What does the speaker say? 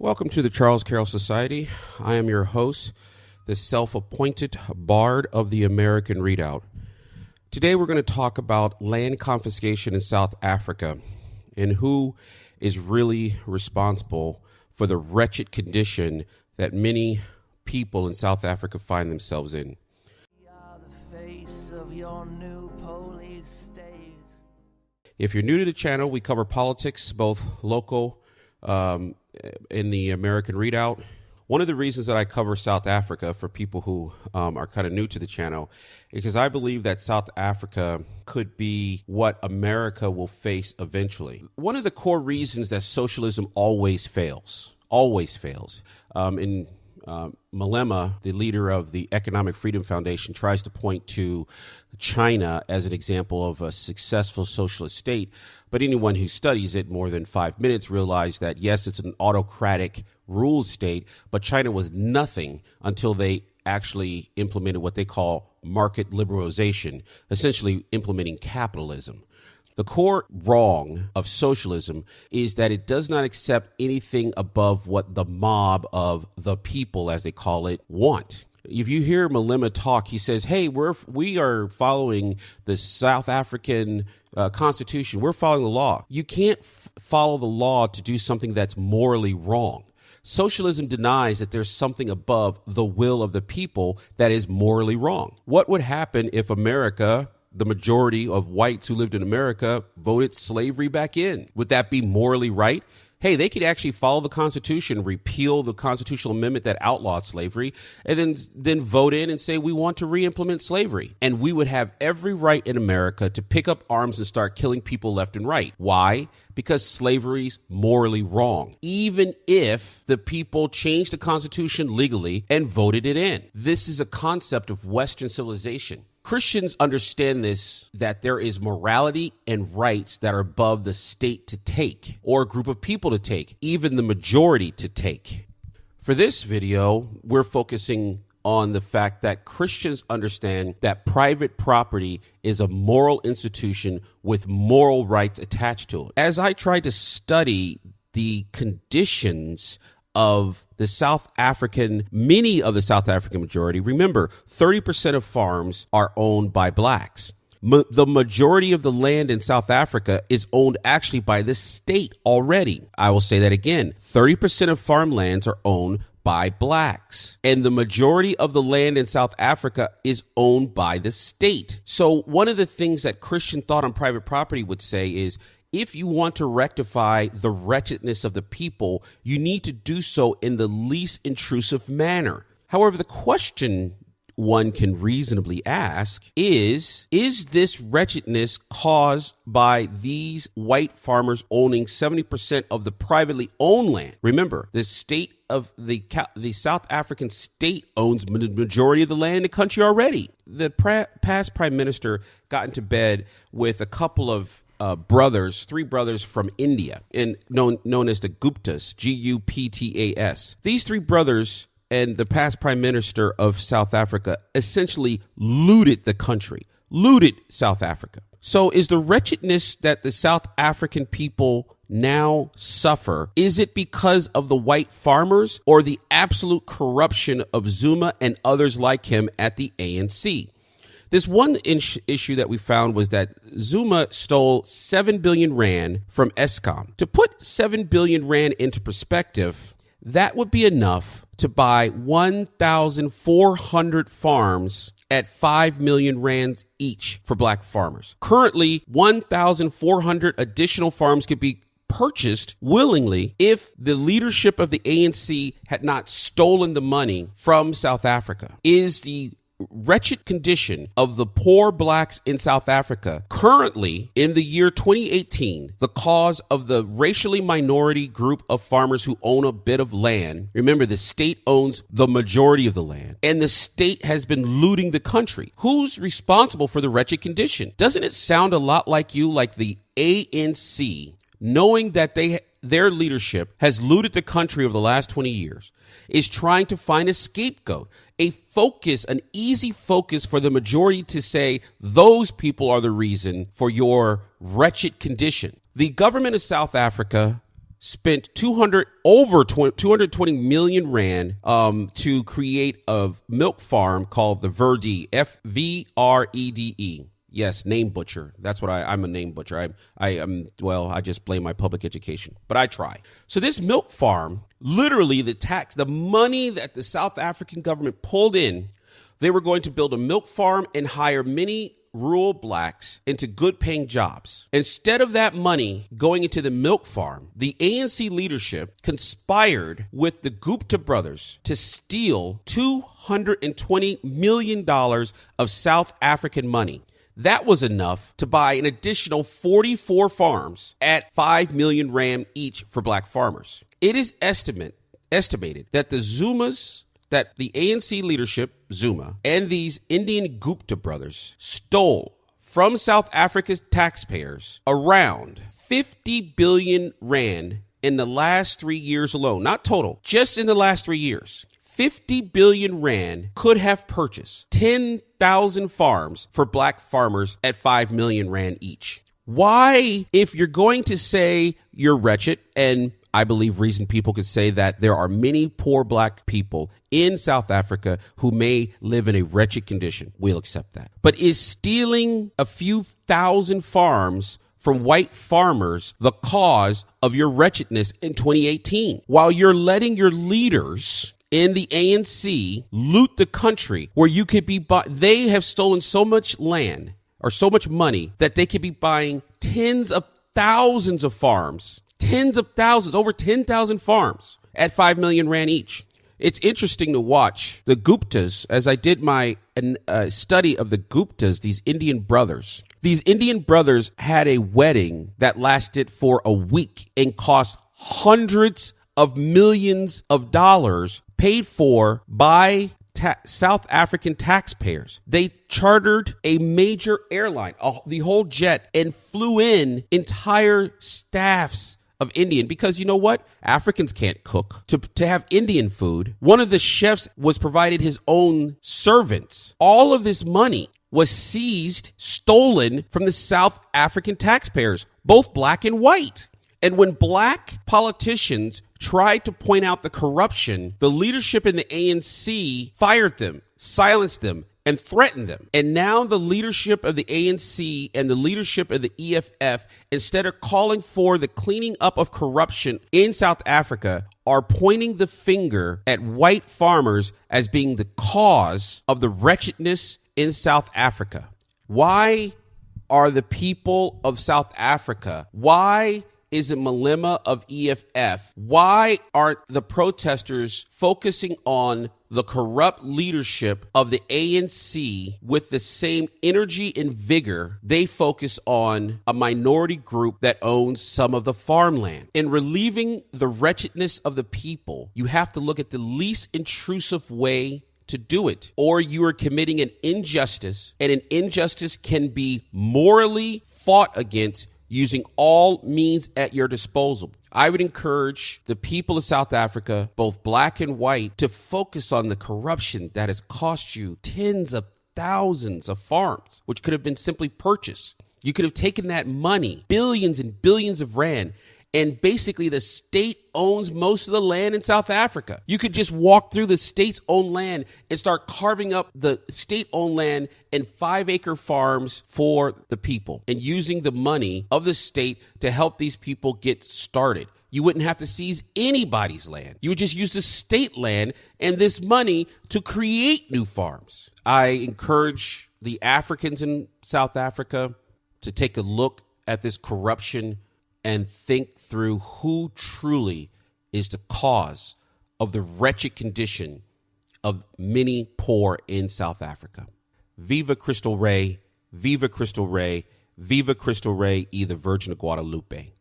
Welcome to the Charles Carroll Society. I am your host, the self-appointed bard of the American Readout. Today we're going to talk about land confiscation in South Africa and who is really responsible for the wretched condition that many people in South Africa find themselves in. If you're new to the channel, we cover politics, both local in the American Readout. One of the reasons that I cover South Africa for people who are kind of new to the channel is because I believe that South Africa could be what America will face eventually. One of the core reasons that socialism always fails. Malema, the leader of the Economic Freedom Foundation, tries to point to China as an example of a successful socialist state. But anyone who studies it more than 5 minutes realize that, yes, it's an autocratic rule state, but China was nothing until they actually implemented what they call market liberalization, essentially implementing capitalism. The core wrong of socialism is that it does not accept anything above what the mob of the people, as they call it, want. If you hear Malema talk, he says, hey, we are following the South African Constitution. We're following the law. You can't follow the law to do something that's morally wrong. Socialism denies that there's something above the will of the people that is morally wrong. What would happen if America, the majority of whites who lived in America, voted slavery back in? Would that be morally right? Hey, they could actually follow the Constitution, repeal the constitutional amendment that outlawed slavery, and then vote in and say we want to re-implement slavery. And we would have every right in America to pick up arms and start killing people left and right. Why? Because slavery's morally wrong, even if the people changed the Constitution legally and voted it in. This is a concept of Western civilization. Christians understand this, that there is morality and rights that are above the state to take, or a group of people to take, even the majority to take. For this video, we're focusing on the fact that Christians understand that private property is a moral institution with moral rights attached to it. As I tried to study the conditions of the many of the South African majority, remember, 30% of farms are owned by blacks. The majority of the land in South Africa is owned actually by the state already. I will say that again. 30% of farmlands are owned by blacks. And the majority of the land in South Africa is owned by the state. So one of the things that Christian thought on private property would say is, if you want to rectify the wretchedness of the people, you need to do so in the least intrusive manner. However, the question one can reasonably ask is this wretchedness caused by these white farmers owning 70% of the privately owned land? Remember, the state of the South African state owns the majority of the land in the country already. The past prime minister got into bed with a couple of three brothers from India, and known as the Guptas, Guptas. These three brothers and the past prime minister of South Africa essentially looted the country, looted South Africa. So is the wretchedness that the South African people now suffer, is it because of the white farmers or the absolute corruption of Zuma and others like him at the ANC? This one issue that we found was that Zuma stole 7 billion rand from Eskom. To put 7 billion rand into perspective, that would be enough to buy 1,400 farms at 5 million rand each for black farmers. Currently, 1,400 additional farms could be purchased willingly if the leadership of the ANC had not stolen the money from South Africa. Is the wretched condition of the poor blacks in South Africa currently in the year 2018 the cause of the racially minority group of farmers who own a bit of land? Remember, the state owns the majority of the land, and the state has been looting the country. Who's responsible for the wretched condition? Doesn't it sound a lot like the ANC, knowing that their leadership has looted the country over the last 20 years, is trying to find a scapegoat, an easy focus for the majority to say those people are the reason for your wretched condition? The government of South Africa spent 220 million rand to create a milk farm called the Verde, Vrede. Yes, name butcher. That's what I'm a name butcher. I just blame my public education, but I try. So this milk farm, literally the money that the South African government pulled in, they were going to build a milk farm and hire many rural blacks into good paying jobs. Instead of that money going into the milk farm, the ANC leadership conspired with the Gupta brothers to steal $220 million of South African money. That was enough to buy an additional 44 farms at 5 million rand each for black farmers. It is estimated that that the ANC leadership, Zuma, and these Indian Gupta brothers stole from South Africa's taxpayers around 50 billion rand in the last 3 years alone. Not total, just in the last 3 years. 50 billion rand could have purchased 10,000 farms for black farmers at 5 million rand each. Why, if you're going to say you're wretched, and I believe reason people could say that there are many poor black people in South Africa who may live in a wretched condition, we'll accept that. But is stealing a few thousand farms from white farmers the cause of your wretchedness in 2018? While you're letting your leaders in the ANC loot the country where you could be, they have stolen so much land or so much money that they could be buying tens of thousands of farms, tens of thousands, over 10,000 farms at 5 million rand each. It's interesting to watch the Guptas, as I did my study of the Guptas, these Indian brothers. These Indian brothers had a wedding that lasted for a week and cost hundreds of millions of dollars, paid for by South African taxpayers. They chartered a major airline, the whole jet, and flew in entire staffs of Indian, because you know what? Africans can't cook. To have Indian food, one of the chefs was provided his own servants. All of this money was seized, stolen from the South African taxpayers, both black and white. And when black politicians tried to point out the corruption, the leadership in the ANC fired them, silenced them, and threatened them. And now the leadership of the ANC and the leadership of the EFF, instead of calling for the cleaning up of corruption in South Africa, are pointing the finger at white farmers as being the cause of the wretchedness in South Africa. Why are the people of South Africa, why is it Malema of EFF? Why aren't the protesters focusing on the corrupt leadership of the ANC with the same energy and vigor they focus on a minority group that owns some of the farmland? In relieving the wretchedness of the people, you have to look at the least intrusive way to do it, or you are committing an injustice, and an injustice can be morally fought against using all means at your disposal. I would encourage the people of South Africa, both black and white, to focus on the corruption that has cost you tens of thousands of farms, which could have been simply purchased. You could have taken that money, billions and billions of rand, and basically the state owns most of the land in South Africa. You could just walk through the state's own land and start carving up the state-owned land in 5-acre farms for the people and using the money of the state to help these people get started. You wouldn't have to seize anybody's land. You would just use the state land and this money to create new farms. I encourage the Africans in South Africa to take a look at this corruption and think through who truly is the cause of the wretched condition of many poor in South Africa. Viva Crystal Ray, Viva Crystal Ray, Viva Crystal Ray, y the Virgin of Guadalupe.